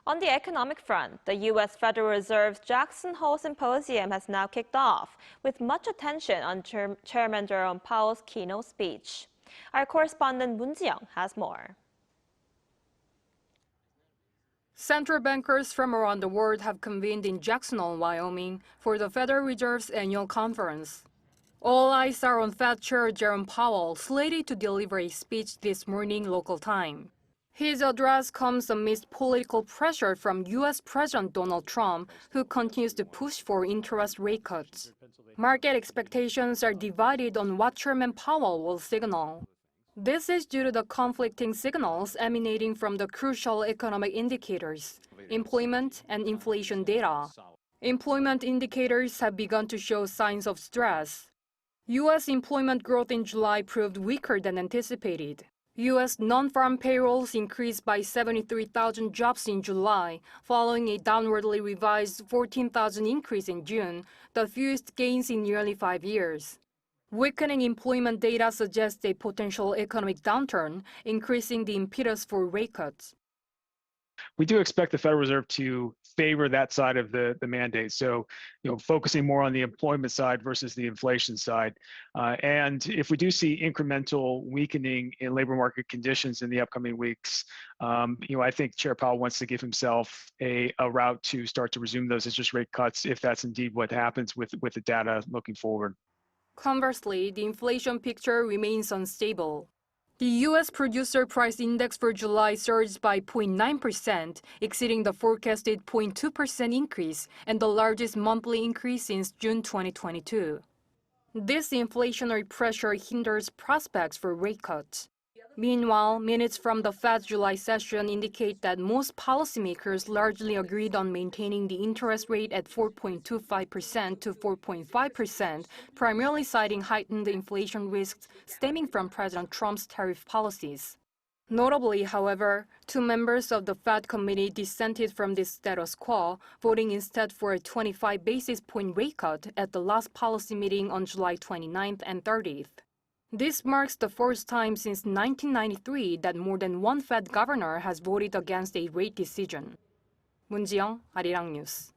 On the economic front, the U.S. Federal Reserve's Jackson Hole Symposium has now kicked off, with much attention on Chairman Jerome Powell's keynote speech. Our correspondent Moon Ji-young has more. Central bankers from around the world have convened in Jackson Hole, Wyoming, for the Federal Reserve's annual conference. All eyes are on Fed Chair Jerome Powell, slated to deliver a speech this morning local time. His address comes amidst political pressure from U.S. President Donald Trump, who continues to push for interest rate cuts. Market expectations are divided on what Chairman Powell will signal. This is due to the conflicting signals emanating from the crucial economic indicators, employment and inflation data. Employment indicators have begun to show signs of stress. U.S. employment growth in July proved weaker than anticipated. U.S. non-farm payrolls increased by 73,000 jobs in July, following a downwardly revised 14,000 increase in June, the fewest gains in nearly 5 years. Weakening employment data suggests a potential economic downturn, increasing the impetus for rate cuts. We do expect the Federal Reserve to favor that side of the mandate. So, focusing more on the employment side versus the inflation side. And if we do see incremental weakening in labor market conditions in the upcoming weeks, I think Chair Powell wants to give himself a route to start to resume those interest rate cuts if that's indeed what happens with the data looking forward. Conversely, the inflation picture remains unstable. The U.S. Producer Price Index for July surged by 0.9%, exceeding the forecasted 0.2% increase and the largest monthly increase since June 2022. This inflationary pressure hinders prospects for rate cuts. Meanwhile, minutes from the Fed's July session indicate that most policymakers largely agreed on maintaining the interest rate at 4.25% to 4.5%, primarily citing heightened inflation risks stemming from President Trump's tariff policies. Notably, however, 2 members of the Fed committee dissented from this status quo, voting instead for a 25 basis point rate cut at the last policy meeting on July 29th and 30th. This marks the first time since 1993 that more than one Fed governor has voted against a rate decision. Moon Ji-young, 아리랑뉴스.